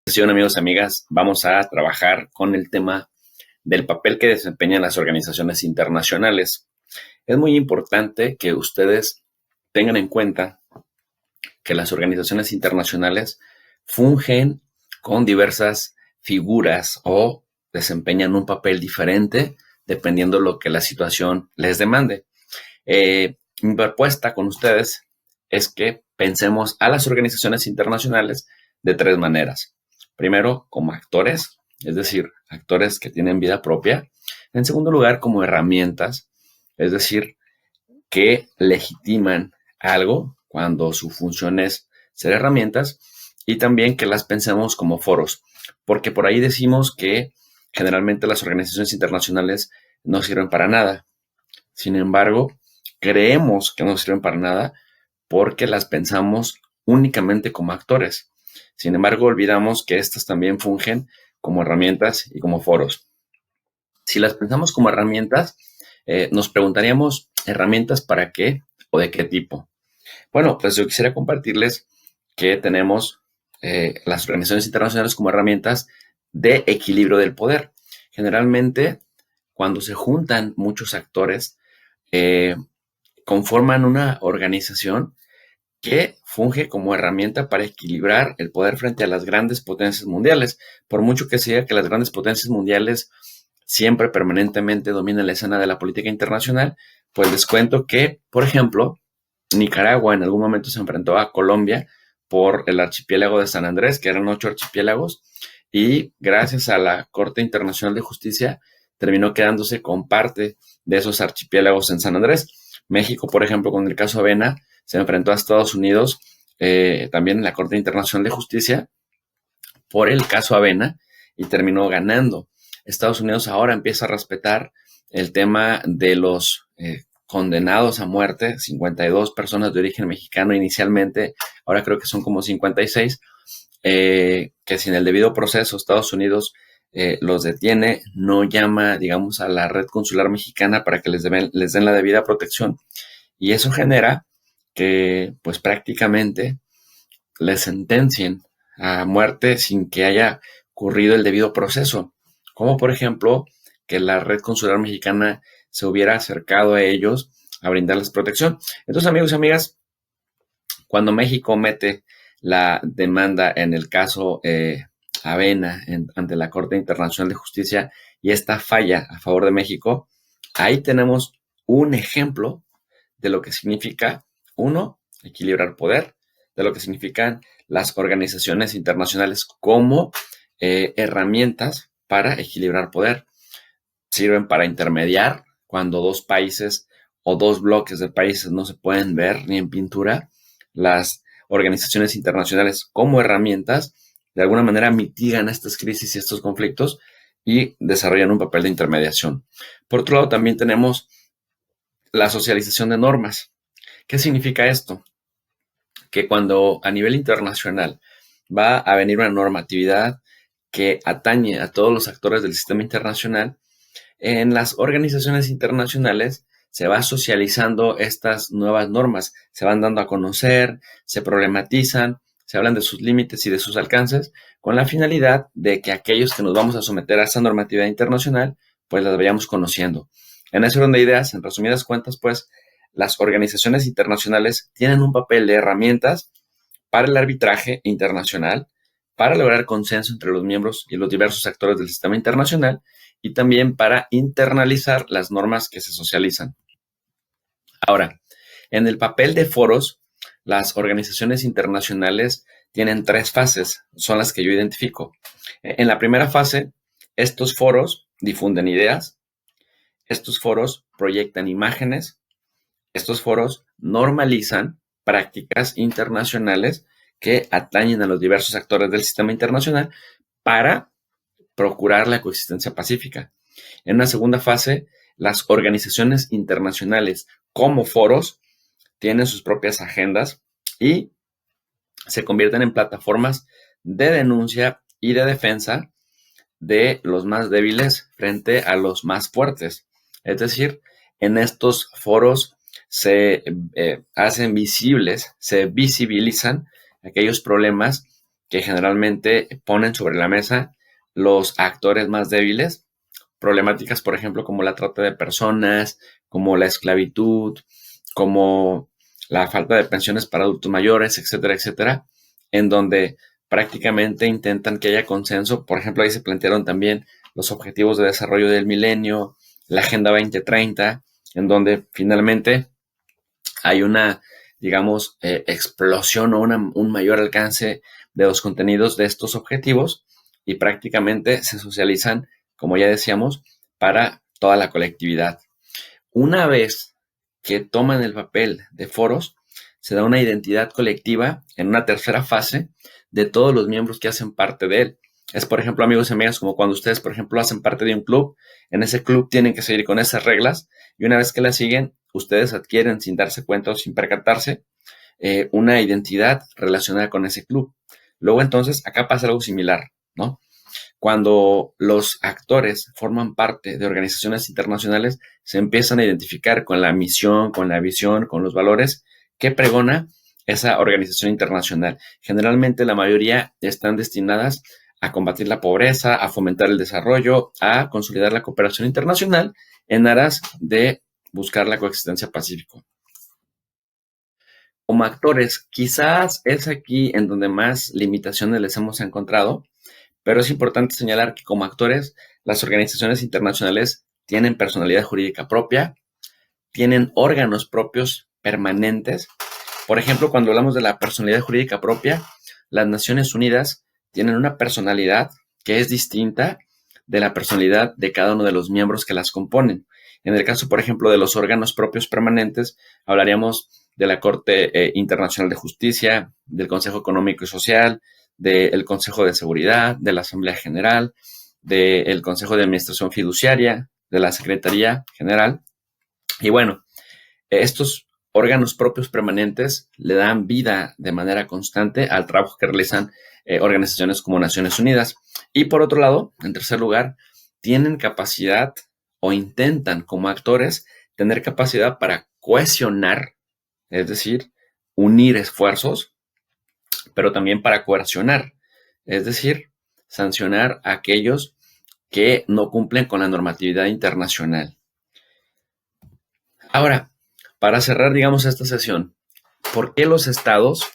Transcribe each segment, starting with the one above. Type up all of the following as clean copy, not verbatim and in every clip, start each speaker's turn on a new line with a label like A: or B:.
A: Sesión, amigos y amigas, vamos a trabajar con el tema del papel que desempeñan las organizaciones internacionales. Es muy importante que ustedes tengan en cuenta que las organizaciones internacionales fungen con diversas figuras o desempeñan un papel diferente dependiendo de lo que la situación les demande. Mi propuesta con ustedes es que pensemos a las organizaciones internacionales de tres maneras. Primero, como actores, es decir, actores que tienen vida propia. En segundo lugar, como herramientas, es decir, que legitiman algo cuando su función es ser herramientas, y también que las pensemos como foros, porque por ahí decimos que generalmente las organizaciones internacionales no sirven para nada. Sin embargo, creemos que no sirven para nada porque las pensamos únicamente como actores. Sin embargo, olvidamos que estas también fungen como herramientas y como foros. Si las pensamos como herramientas, nos preguntaríamos, ¿herramientas para qué o de qué tipo? Bueno, pues yo quisiera compartirles que tenemos las organizaciones internacionales como herramientas de equilibrio del poder. Generalmente, cuando se juntan muchos actores, eh, conforman una organización que funge como herramienta para equilibrar el poder frente a las grandes potencias mundiales. Por mucho que sea que las grandes potencias mundiales siempre permanentemente dominan la escena de la política internacional, pues les cuento que, por ejemplo, Nicaragua en algún momento se enfrentó a Colombia por el archipiélago de San Andrés, que eran 8 archipiélagos, y gracias a la Corte Internacional de Justicia terminó quedándose con parte de esos archipiélagos en San Andrés. México, por ejemplo, con el caso Avena, se enfrentó a Estados Unidos también en la Corte Internacional de Justicia por el caso Avena y terminó ganando. Estados Unidos ahora empieza a respetar el tema de los condenados a muerte, 52 personas de origen mexicano inicialmente, ahora creo que son como 56, que sin el debido proceso Estados Unidos los detiene, no llama, digamos, a la red consular mexicana para que les den la debida protección, y eso genera que pues prácticamente les sentencien a muerte sin que haya ocurrido el debido proceso, como por ejemplo que la red consular mexicana se hubiera acercado a ellos a brindarles protección. Entonces, amigos y amigas, cuando México mete la demanda en el caso Avena ante la Corte Internacional de Justicia y esta falla a favor de México, ahí tenemos un ejemplo de lo que significa, uno, equilibrar poder, de lo que significan las organizaciones internacionales como herramientas para equilibrar poder. Sirven para intermediar cuando dos países o dos bloques de países no se pueden ver ni en pintura. Las organizaciones internacionales como herramientas de alguna manera mitigan estas crisis y estos conflictos y desarrollan un papel de intermediación. Por otro lado, también tenemos la socialización de normas. ¿Qué significa esto? Que cuando a nivel internacional va a venir una normatividad que atañe a todos los actores del sistema internacional, en las organizaciones internacionales se va socializando estas nuevas normas, se van dando a conocer, se problematizan, se hablan de sus límites y de sus alcances, con la finalidad de que aquellos que nos vamos a someter a esa normatividad internacional, pues las vayamos conociendo. En ese orden de ideas, en resumidas cuentas, pues, las organizaciones internacionales tienen un papel de herramientas para el arbitraje internacional, para lograr consenso entre los miembros y los diversos actores del sistema internacional, y también para internalizar las normas que se socializan. Ahora, en el papel de foros, las organizaciones internacionales tienen tres fases, son las que yo identifico. En la primera fase, estos foros difunden ideas, estos foros proyectan imágenes, estos foros normalizan prácticas internacionales que atañen a los diversos actores del sistema internacional para procurar la coexistencia pacífica. En una segunda fase, las organizaciones internacionales como foros tienen sus propias agendas y se convierten en plataformas de denuncia y de defensa de los más débiles frente a los más fuertes. Es decir, en estos foros se hacen visibles, se visibilizan aquellos problemas que generalmente ponen sobre la mesa los actores más débiles, problemáticas, por ejemplo, como la trata de personas, como la esclavitud, como la falta de pensiones para adultos mayores, etcétera, etcétera, en donde prácticamente intentan que haya consenso. Por ejemplo, ahí se plantearon también los objetivos de desarrollo del milenio, la Agenda 2030, en donde finalmente hay una, digamos, explosión o un mayor alcance de los contenidos de estos objetivos y prácticamente se socializan, como ya decíamos, para toda la colectividad. Una vez que toman el papel de foros, se da una identidad colectiva en una tercera fase de todos los miembros que hacen parte de él. Es, por ejemplo, amigos y amigas, como cuando ustedes, por ejemplo, hacen parte de un club. En ese club tienen que seguir con esas reglas y una vez que las siguen, ustedes adquieren sin darse cuenta o sin percatarse una identidad relacionada con ese club. Luego entonces acá pasa algo similar, ¿no? Cuando los actores forman parte de organizaciones internacionales, se empiezan a identificar con la misión, con la visión, con los valores que pregona esa organización internacional. Generalmente la mayoría están destinadas a combatir la pobreza, a fomentar el desarrollo, a consolidar la cooperación internacional en aras de buscar la coexistencia pacífica. Como actores, quizás es aquí en donde más limitaciones les hemos encontrado, pero es importante señalar que como actores, las organizaciones internacionales tienen personalidad jurídica propia, tienen órganos propios permanentes. Por ejemplo, cuando hablamos de la personalidad jurídica propia, las Naciones Unidas tienen una personalidad que es distinta de la personalidad de cada uno de los miembros que las componen. En el caso, por ejemplo, de los órganos propios permanentes, hablaríamos de la Corte Internacional de Justicia, del Consejo Económico y Social, del Consejo de Seguridad, de la Asamblea General, del Consejo de Administración Fiduciaria, de la Secretaría General. Y bueno, estos órganos propios permanentes le dan vida de manera constante al trabajo que realizan organizaciones como Naciones Unidas. Y por otro lado, en tercer lugar, tienen capacidad o intentan como actores tener capacidad para cohesionar, es decir, unir esfuerzos, pero también para coercionar, es decir, sancionar a aquellos que no cumplen con la normatividad internacional. Ahora, para cerrar, digamos, esta sesión, ¿por qué los estados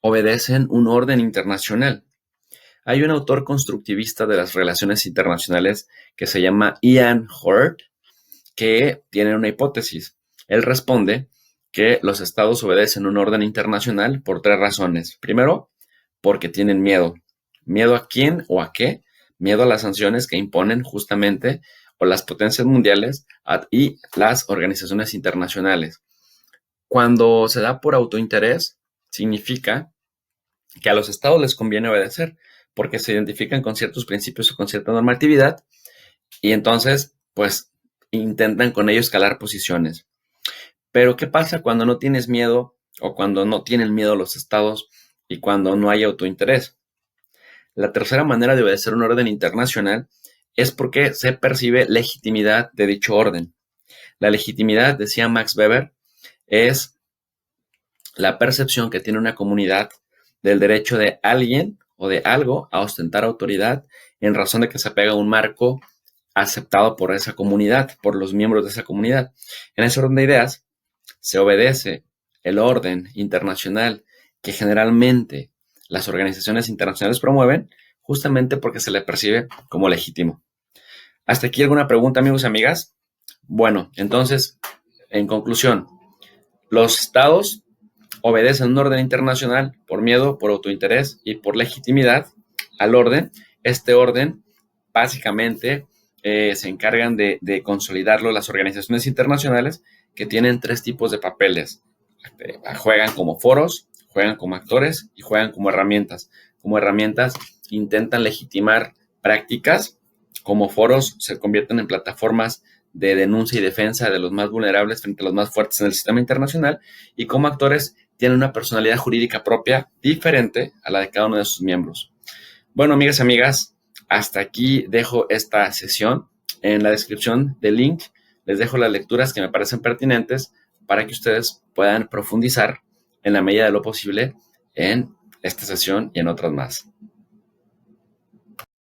A: obedecen un orden internacional? Hay un autor constructivista de las relaciones internacionales que se llama Ian Hort, que tiene una hipótesis. Él responde que los estados obedecen un orden internacional por tres razones. Primero, porque tienen miedo. ¿Miedo a quién o a qué? Miedo a las sanciones que imponen justamente o las potencias mundiales y las organizaciones internacionales. Cuando se da por autointerés, significa que a los estados les conviene obedecer porque se identifican con ciertos principios o con cierta normatividad y entonces, pues, intentan con ello escalar posiciones. Pero, ¿qué pasa cuando no tienes miedo o cuando no tienen miedo los estados y cuando no hay autointerés? La tercera manera de obedecer un orden internacional es porque se percibe legitimidad de dicho orden. La legitimidad, decía Max Weber, es la percepción que tiene una comunidad del derecho de alguien o de algo a ostentar autoridad en razón de que se apega a un marco aceptado por esa comunidad, por los miembros de esa comunidad. En ese orden de ideas se obedece el orden internacional que generalmente las organizaciones internacionales promueven justamente porque se le percibe como legítimo. ¿Hasta aquí alguna pregunta, amigos y amigas? Bueno, entonces, en conclusión, los estados obedecen un orden internacional por miedo, por autointerés y por legitimidad al orden. Este orden básicamente se encargan de consolidarlo las organizaciones internacionales que tienen tres tipos de papeles. Juegan como foros, juegan como actores y juegan como herramientas. Como herramientas intentan legitimar prácticas, como foros se convierten en plataformas de denuncia y defensa de los más vulnerables frente a los más fuertes en el sistema internacional, y como actores tienen una personalidad jurídica propia diferente a la de cada uno de sus miembros. Bueno, amigas y amigas, hasta aquí dejo esta sesión. En la descripción del link les dejo las lecturas que me parecen pertinentes para que ustedes puedan profundizar en la medida de lo posible en esta sesión y en otras más.